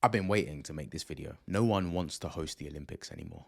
I've been waiting to make this video. No one wants to host the Olympics anymore.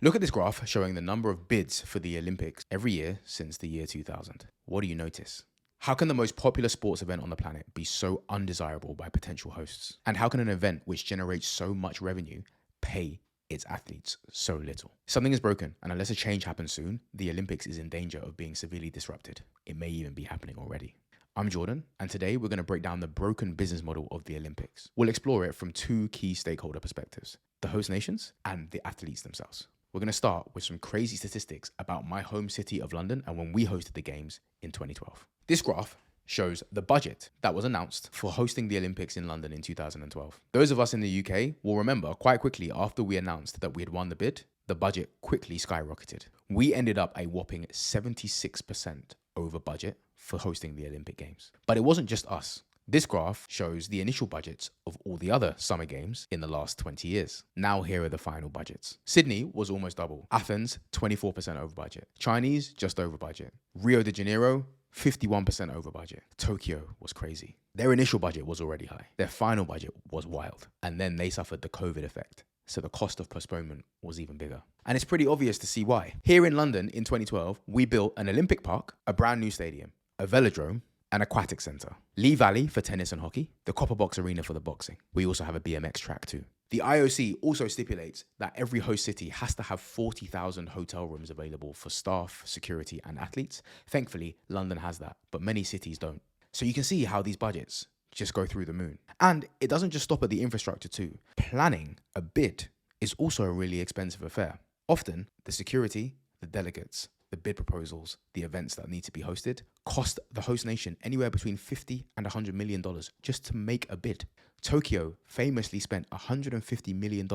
Look at this graph showing the number of bids for the Olympics every year since the year 2000. What do you notice? How can the most popular sports event on the planet be so undesirable by potential hosts? And how can an event which generates so much revenue pay its athletes so little? Something is broken, and unless a change happens soon, the Olympics is in danger of being severely disrupted. It may even be happening already. I'm Jordan, and today we're going to break down the broken business model of the Olympics. We'll explore it from two key stakeholder perspectives: the host nations and the athletes themselves. We're going to start with some crazy statistics about my home city of London and when we hosted the games in 2012. This graph shows the budget that was announced for hosting the Olympics in London in 2012. Those of us in the UK will remember quite quickly after we announced that we had won the bid, the budget quickly skyrocketed. We ended up a whopping 76% over budget for hosting the Olympic Games. But it wasn't just us. This graph shows the initial budgets of all the other summer games in the last 20 years. Now here are the final budgets. Sydney was almost double. Athens, 24% over budget. Chinese, just over budget. Rio de Janeiro, 51% over budget. Tokyo was crazy. Their initial budget was already high. Their final budget was wild. And then they suffered the COVID effect. So the cost of postponement was even bigger. And it's pretty obvious to see why. Here in London in 2012, we built an Olympic park, a brand new stadium, a velodrome, an aquatic centre, Lee Valley for tennis and hockey, the Copper Box Arena for the boxing. We also have a BMX track too. The IOC also stipulates that every host city has to have 40,000 hotel rooms available for staff, security, and athletes. Thankfully, London has that, but many cities don't. So you can see how these budgets just go through the moon. And it doesn't just stop at the infrastructure too. Planning a bid is also a really expensive affair. Often, the security, the delegates, the bid proposals, the events that need to be hosted cost the host nation anywhere between $50 and $100 million just to make a bid. Tokyo famously spent $150 million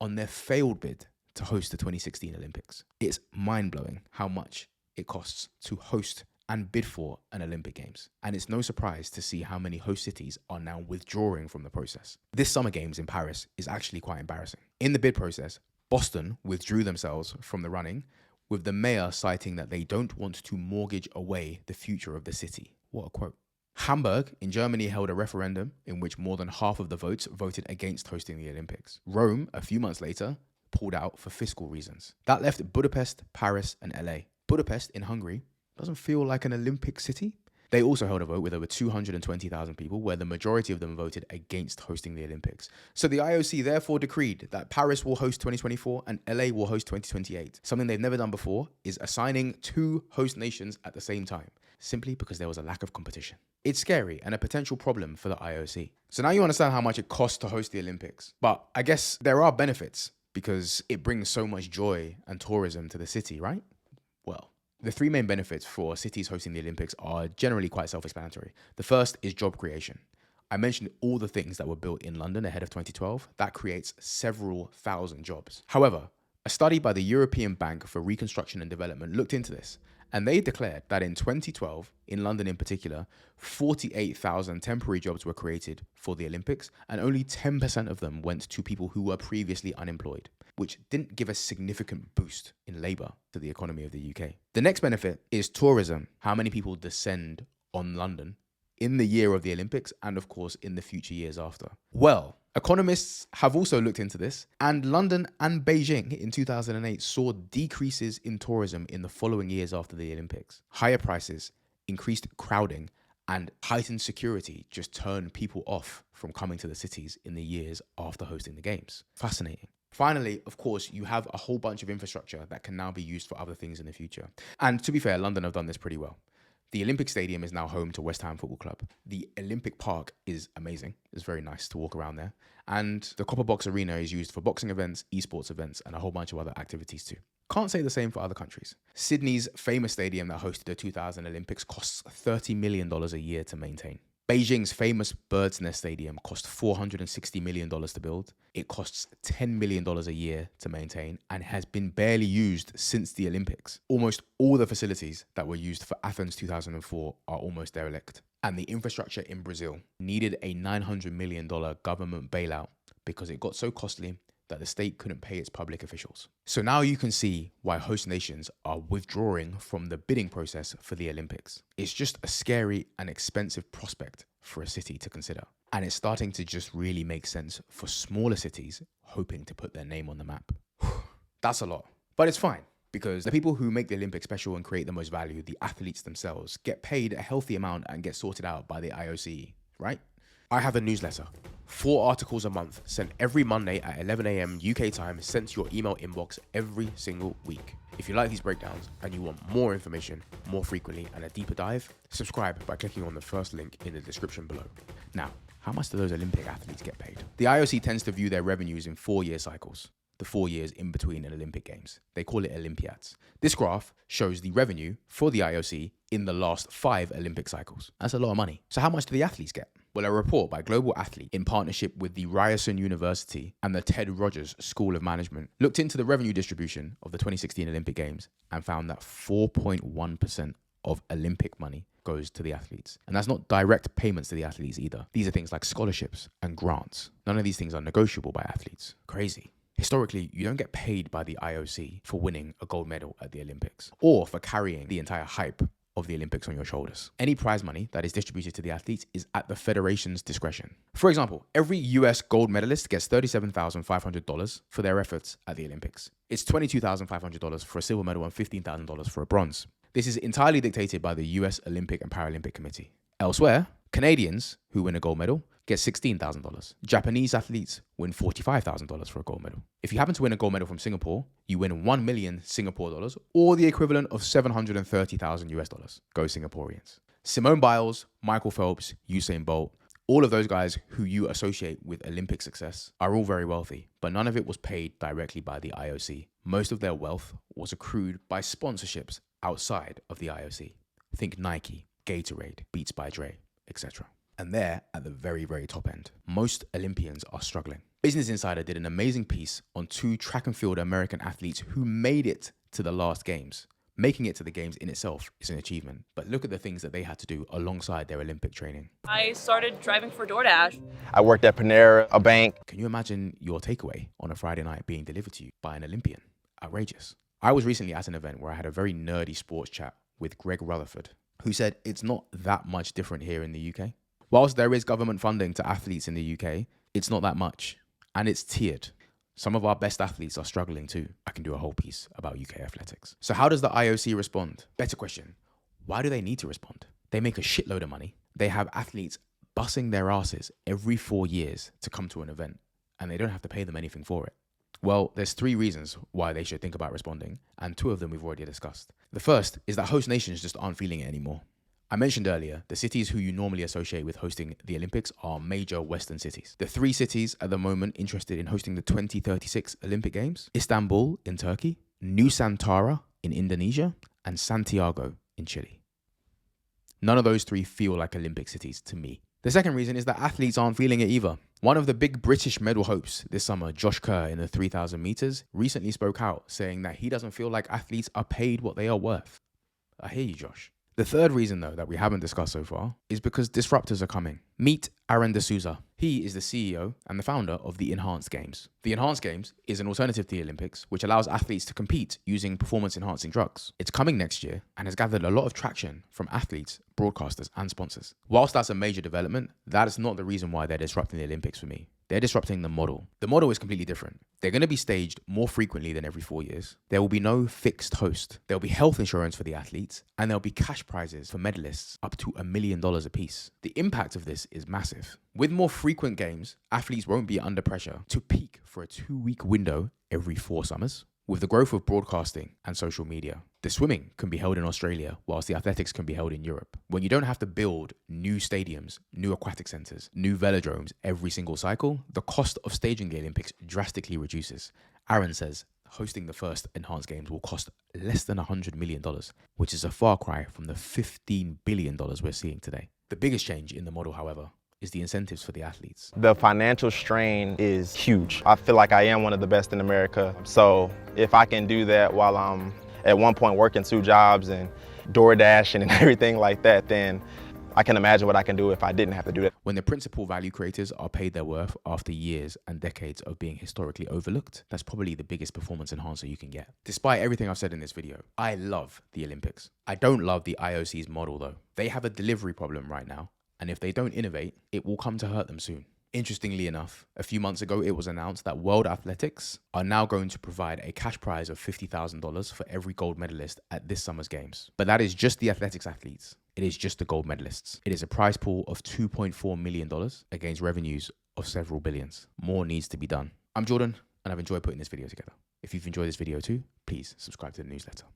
on their failed bid to host the 2016 Olympics. It's mind-blowing how much it costs to host and bid for an Olympic Games. And it's no surprise to see how many host cities are now withdrawing from the process. This Summer Games in Paris is actually quite embarrassing. In the bid process, Boston withdrew themselves from the running, with the mayor citing that they don't want to mortgage away the future of the city. What a quote. Hamburg in Germany held a referendum in which more than half of the votes voted against hosting the Olympics. Rome, a few months later, pulled out for fiscal reasons. That left Budapest, Paris, and LA. Budapest in Hungary doesn't feel like an Olympic city. They also held a vote with over 220,000 people, where the majority of them voted against hosting the Olympics. So the IOC therefore decreed that Paris will host 2024 and LA will host 2028. Something they've never done before is assigning two host nations at the same time, simply because there was a lack of competition. It's scary and a potential problem for the IOC. So now you understand how much it costs to host the Olympics. But I guess there are benefits because it brings so much joy and tourism to the city, right? Well, the three main benefits for cities hosting the Olympics are generally quite self-explanatory. The first is job creation. I mentioned all the things that were built in London ahead of 2012. That creates several thousand jobs. However, a study by the European Bank for Reconstruction and Development looked into this, and they declared that in 2012, in London in particular, 48,000 temporary jobs were created for the Olympics, and only 10% of them went to people who were previously unemployed, which didn't give a significant boost in labour to the economy of the UK. The next benefit is tourism. How many people descend on London in the year of the Olympics and, of course, in the future years after? Well, economists have also looked into this, and London and Beijing in 2008 saw decreases in tourism in the following years after the Olympics. Higher prices, increased crowding, and heightened security just turned people off from coming to the cities in the years after hosting the games. Fascinating. Finally, of course, you have a whole bunch of infrastructure that can now be used for other things in the future. And to be fair, London have done this pretty well. The Olympic Stadium is now home to West Ham Football Club. The Olympic Park is amazing. It's very nice to walk around there. And the Copper Box Arena is used for boxing events, esports events, and a whole bunch of other activities too. Can't say the same for other countries. Sydney's famous stadium that hosted the 2000 Olympics costs $30 million a year to maintain. Beijing's famous Bird's Nest Stadium cost $460 million to build. It costs $10 million a year to maintain and has been barely used since the Olympics. Almost all the facilities that were used for Athens 2004 are almost derelict. And the infrastructure in Brazil needed a $900 million government bailout because it got so costly, that the state couldn't pay its public officials. So now you can see why host nations are withdrawing from the bidding process for the Olympics. It's just a scary and expensive prospect for a city to consider. And it's starting to just really make sense for smaller cities hoping to put their name on the map. That's a lot, but it's fine, because the people who make the Olympics special and create the most value, the athletes themselves, get paid a healthy amount and get sorted out by the IOC, right? I have a newsletter. 4 articles a month, sent every Monday at 11 a.m. UK time, sent to your email inbox every single week. If you like these breakdowns and you want more information, more frequently, and a deeper dive, subscribe by clicking on the first link in the description below. Now, how much do those Olympic athletes get paid? The IOC tends to view their revenues in 4-year cycles, the 4 years in between an Olympic Games. They call it Olympiads. This graph shows the revenue for the IOC in the last 5 Olympic cycles. That's a lot of money. So how much do the athletes get? Well, a report by Global Athlete in partnership with the Ryerson University and the Ted Rogers School of Management looked into the revenue distribution of the 2016 Olympic Games and found that 4.1% of Olympic money goes to the athletes. And that's not direct payments to the athletes either. These are things like scholarships and grants. None of these things are negotiable by athletes. Crazy. Historically, you don't get paid by the IOC for winning a gold medal at the Olympics or for carrying the entire hype of the Olympics on your shoulders. Any prize money that is distributed to the athletes is at the federation's discretion. For example, every US gold medalist gets $37,500 for their efforts at the Olympics. It's $22,500 for a silver medal and $15,000 for a bronze. This is entirely dictated by the US Olympic and Paralympic Committee. Elsewhere, Canadians who win a gold medal get $16,000. Japanese athletes win $45,000 for a gold medal. If you happen to win a gold medal from Singapore, you win 1 million Singapore dollars, or the equivalent of 730,000 US dollars. Go Singaporeans. Simone Biles, Michael Phelps, Usain Bolt, all of those guys who you associate with Olympic success are all very wealthy, but none of it was paid directly by the IOC. Most of their wealth was accrued by sponsorships outside of the IOC. Think Nike, Gatorade, Beats by Dre, etc. And they're at the very, very top end. Most Olympians are struggling. Business Insider did an amazing piece on 2 track and field American athletes who made it to the last games. Making it to the games in itself is an achievement, but look at the things that they had to do alongside their Olympic training. I started driving for DoorDash. I worked at Panera, a bank. Can you imagine your takeaway on a Friday night being delivered to you by an Olympian? Outrageous. I was recently at an event where I had a very nerdy sports chat with Greg Rutherford, who said it's not that much different here in the UK. Whilst there is government funding to athletes in the UK, it's not that much, and it's tiered. Some of our best athletes are struggling too. I can do a whole piece about UK athletics. So how does the IOC respond? Better question, why do they need to respond? They make a shitload of money. They have athletes bussing their asses every 4 years to come to an event, and they don't have to pay them anything for it. Well, there's 3 reasons why they should think about responding, and 2 of them we've already discussed. The first is that host nations just aren't feeling it anymore. I mentioned earlier, the cities who you normally associate with hosting the Olympics are major Western cities. The 3 cities at the moment interested in hosting the 2036 Olympic Games: Istanbul in Turkey, Nusantara in Indonesia, and Santiago in Chile. None of those 3 feel like Olympic cities to me. The second reason is that athletes aren't feeling it either. One of the big British medal hopes this summer, Josh Kerr in the 3,000 meters, recently spoke out saying that he doesn't feel like athletes are paid what they are worth. I hear you, Josh. The third reason, though, that we haven't discussed so far is because disruptors are coming. Meet Aaron D'Souza. He is the CEO and the founder of the Enhanced Games. The Enhanced Games is an alternative to the Olympics, which allows athletes to compete using performance-enhancing drugs. It's coming next year and has gathered a lot of traction from athletes, broadcasters, and sponsors. Whilst that's a major development, that is not the reason why they're disrupting the Olympics for me. They're disrupting the model. The model is completely different. They're going to be staged more frequently than every 4 years. There will be no fixed host. There'll be health insurance for the athletes, and there'll be cash prizes for medalists up to $1 million apiece. The impact of this is massive. With more frequent games, athletes won't be under pressure to peak for a 2-week window every 4 summers. With the growth of broadcasting and social media, the swimming can be held in Australia whilst the athletics can be held in Europe. When you don't have to build new stadiums, new aquatic centres, new velodromes every single cycle, the cost of staging the Olympics drastically reduces. Aaron says hosting the first Enhanced Games will cost less than $100 million, which is a far cry from the $15 billion we're seeing today. The biggest change in the model, however, is the incentives for the athletes. The financial strain is huge. I feel like I am one of the best in America. So if I can do that while I'm at one point working 2 jobs and DoorDashing and everything like that, then I can imagine what I can do if I didn't have to do that. When the principal value creators are paid their worth after years and decades of being historically overlooked, that's probably the biggest performance enhancer you can get. Despite everything I've said in this video, I love the Olympics. I don't love the IOC's model though. They have a delivery problem right now, and if they don't innovate, it will come to hurt them soon. Interestingly enough, a few months ago, it was announced that World Athletics are now going to provide a cash prize of $50,000 for every gold medalist at this summer's games. But that is just the athletics athletes. It is just the gold medalists. It is a prize pool of $2.4 million against revenues of several billions. More needs to be done. I'm Jordan, and I've enjoyed putting this video together. If you've enjoyed this video too, please subscribe to the newsletter.